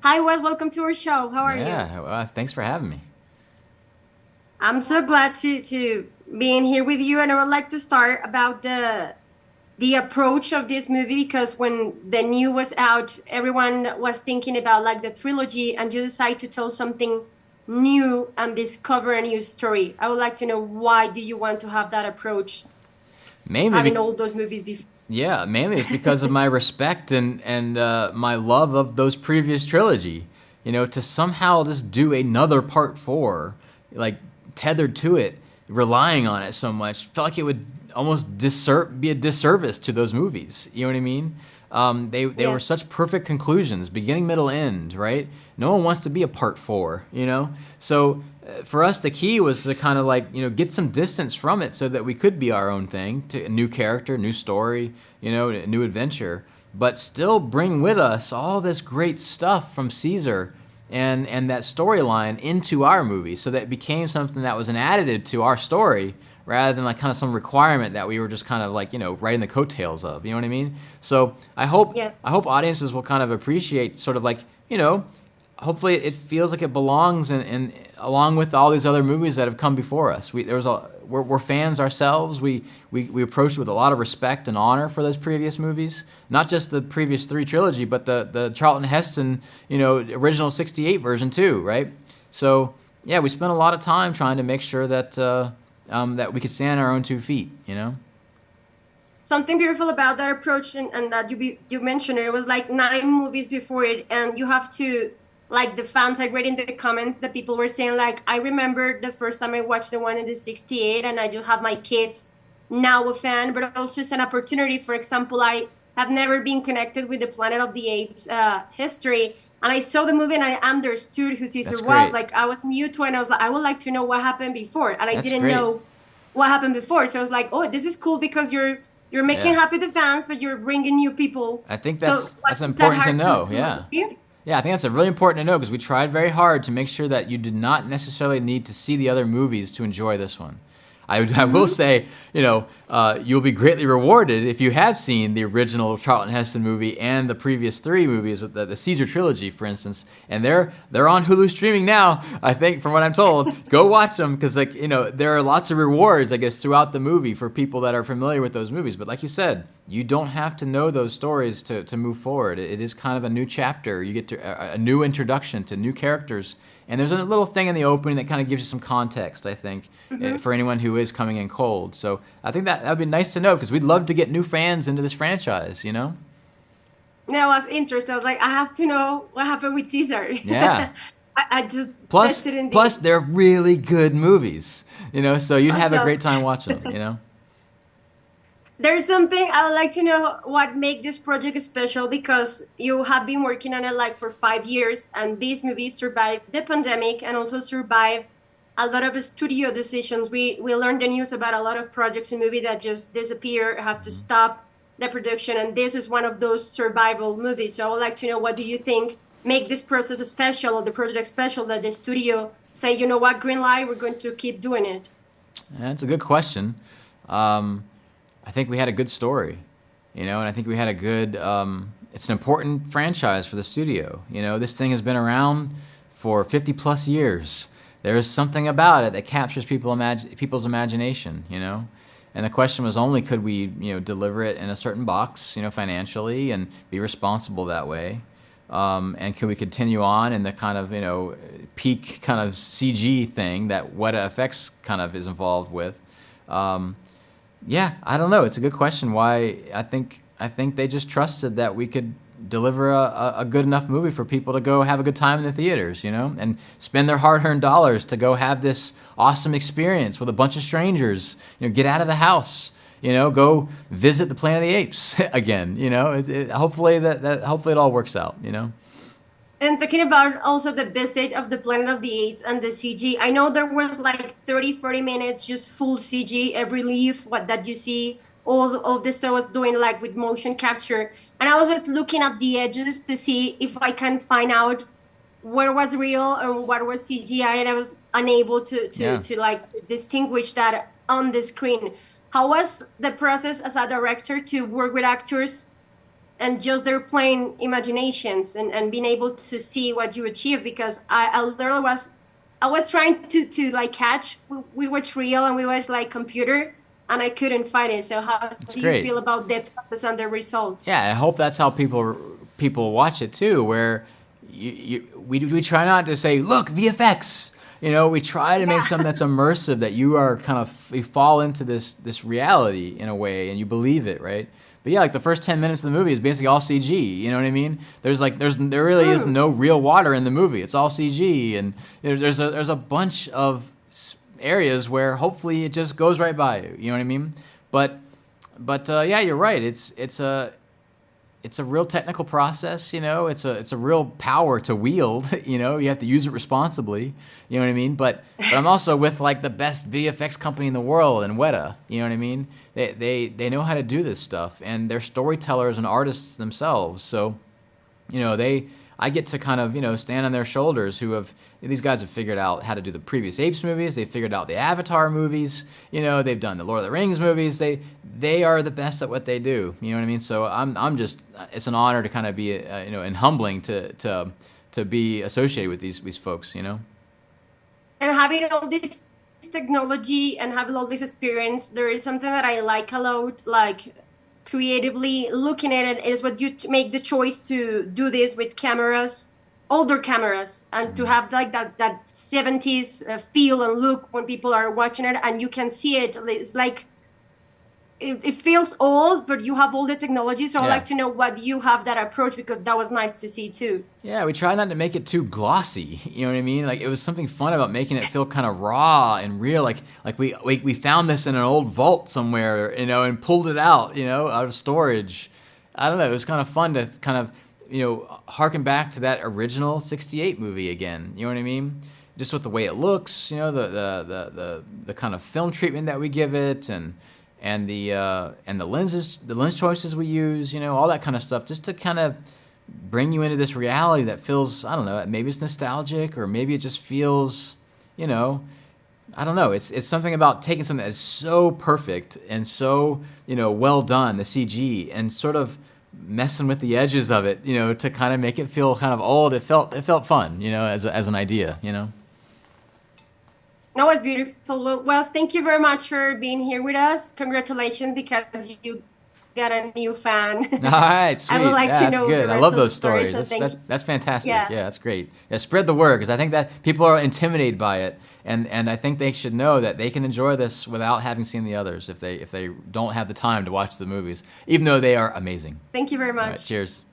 Hi, Wes. Welcome to our show. How are you? Yeah, thanks for having me. I'm so glad to be in here with you, and I would like to start about the approach of this movie because when the new was out, everyone was thinking about like the trilogy, and you decide to tell something new and discover a new story. I would like to know why do you want to have that approach, Mainly, having all those movies before? mainly it's because of my respect and my love of those previous trilogy. You know, to somehow just do another part four, like tethered to it, relying on it so much, felt like it would almost be a disservice to those movies. You know what I mean? They were Yeah. such perfect conclusions, beginning, middle, end, right? No one wants to be a part four, you know? So for us, the key was to kind of like, get some distance from it so that we could be our own thing, to a new character, new story, a new adventure, but still bring with us all this great stuff from Caesar and that storyline into our movie so that it became something that was an additive to our story rather than like kind of some requirement that we were just kind of like riding the coattails of. You know what I mean? So Yeah. I hope audiences will kind of appreciate sort of like hopefully it feels like it belongs in along with all these other movies that have come before us. We're fans ourselves. We approached it with a lot of respect and honor for those previous movies, not just the previous three trilogy, but the Charlton Heston original '68 version too, right? So yeah, we spent a lot of time trying to make sure that we could stand on our own 2 feet. Something beautiful about that approach, and that you mentioned it was like 9 movies before it, and you have to like the fans. I read in the comments that people were saying like, I remember the first time I watched the one in the '68, and I do have my kids now a fan, but also it's an opportunity. For example, I have never been connected with the Planet of the Apes history, and I saw the movie and I understood who That's Caesar was. great. Like I was new to it, and I was like, I would like to know what happened before, and I That's didn't great. know what happened before. So I was like, oh, this is cool because you're making Yeah. happy the fans, but you're bringing new people. I think So that's wasn't that important to hard know. to Yeah. achieve? Yeah, I think that's really important to know because we tried very hard to make sure that you did not necessarily need to see the other movies to enjoy this one. I will Mm-hmm. say, you'll be greatly rewarded if you have seen the original Charlton Heston movie and the previous three movies with the Caesar trilogy, for instance, and they're on Hulu streaming now. I think, from what I'm told, go watch them because there are lots of rewards, I guess, throughout the movie for people that are familiar with those movies. But like you said, you don't have to know those stories to move forward. It is kind of a new chapter. You get to a new introduction to new characters. And there's a little thing in the opening that kind of gives you some context, I think, Mm-hmm. for anyone who is coming in cold. So I think that would be nice to know because we'd love to get new fans into this franchise. That was interesting. I was like, I have to know what happened with Caesar. Yeah. I just Plus, tested in plus the they're really good movies. So you'd have a also. great time watching them. There's something I would like to know what make this project special because you have been working on it like for 5 years, and these movies survived the pandemic and also survived a lot of studio decisions. We learned the news about a lot of projects and movie that just disappear, have to stop the production, and this is one of those survival movies. So I would like to know what do you think make this process special or the project special that the studio say, you know what, green light, we're going to keep doing it. That's a good question. Um, I think we had a good story, and I think we had a good. It's an important franchise for the studio. This thing has been around for 50 plus years. There is something about it that captures people's imagination. And the question was only could we deliver it in a certain box, financially and be responsible that way. And can we continue on in the kind of peak kind of CG thing that Weta Effects kind of is involved with? Yeah, I don't know. It's a good question. Why I think they just trusted that we could deliver a good enough movie for people to go have a good time in the theaters, and spend their hard-earned dollars to go have this awesome experience with a bunch of strangers. Get out of the house. Go visit the Planet of the Apes again. Hopefully it all works out. And talking about also the visit of the Planet of the Apes and the CG, I know there was like 30, 40 minutes, just full CG, every leaf, what that you see, all of this stuff was doing like with motion capture. And I was just looking at the edges to see if I can find out what was real and what was CGI, and I was unable Yeah. to like distinguish that on the screen. How was the process as a director to work with actors and just their plain imaginations, and being able to see what you achieve. Because I literally was trying to like catch, we watch real and we watch like computer, and I couldn't find it. So how It's do you great. feel about the process and the result? Yeah, I hope that's how people watch it too. Where we try not to say, look, VFX. You know, we try to make something that's immersive, that you are kind of, you fall into this reality in a way, and you believe it, right? But yeah, like the first 10 minutes of the movie is basically all CG. You know what I mean? There really is no real water in the movie. It's all CG, and there's a bunch of areas where hopefully it just goes right by you. You know what I mean? But yeah, you're right. It's a real technical process, you know. It's a real power to wield, you know. You have to use it responsibly, you know what I mean. But I'm also with like the best VFX company in the world, and Weta, you know what I mean. They know how to do this stuff, and they're storytellers and artists themselves. So, you know, I get to kind of, you know, stand on their shoulders. These guys have figured out how to do the previous Apes movies. They figured out the Avatar movies. You know, they've done the Lord of the Rings movies. They are the best at what they do. You know what I mean? So I'm just, it's an honor to kind of be, you know, and humbling to be associated with these folks, you know? And having all this technology and having all this experience, there is something that I like a lot, like creatively looking at it, is what you make the choice to do this with cameras, older cameras, and to have like that 70s feel and look when people are watching it, and you can see it. It's like it feels old, but you have all the technology. So I'd like to know what you have that approach, because that was nice to see too. Yeah, we try not to make it too glossy. You know what I mean? Like, it was something fun about making it feel kind of raw and real. Like we found this in an old vault somewhere, you know, and pulled it out, you know, out of storage. I don't know. It was kind of fun to kind of, you know, harken back to that original '68 movie again. You know what I mean? Just with the way it looks, you know, the kind of film treatment that we give it, and the lens choices we use, you know, all that kind of stuff, just to kind of bring you into this reality that feels, I don't know, maybe it's nostalgic, or maybe it just feels, you know, I don't know. It's something about taking something that's so perfect and so, you know, well done, the CG, and sort of messing with the edges of it, you know, to kind of make it feel kind of old. It felt fun, you know, as an idea, you know. No, it's beautiful. Well, thank you very much for being here with us. Congratulations, because you got a new fan. All right, sweet. I would like to know good. the I rest love of the those story, stories. so That's fantastic. Yeah. Yeah, that's great. Yeah, spread the word, because I think that people are intimidated by it, and I think they should know that they can enjoy this without having seen the others if they don't have the time to watch the movies, even though they are amazing. Thank you very much. All right, cheers.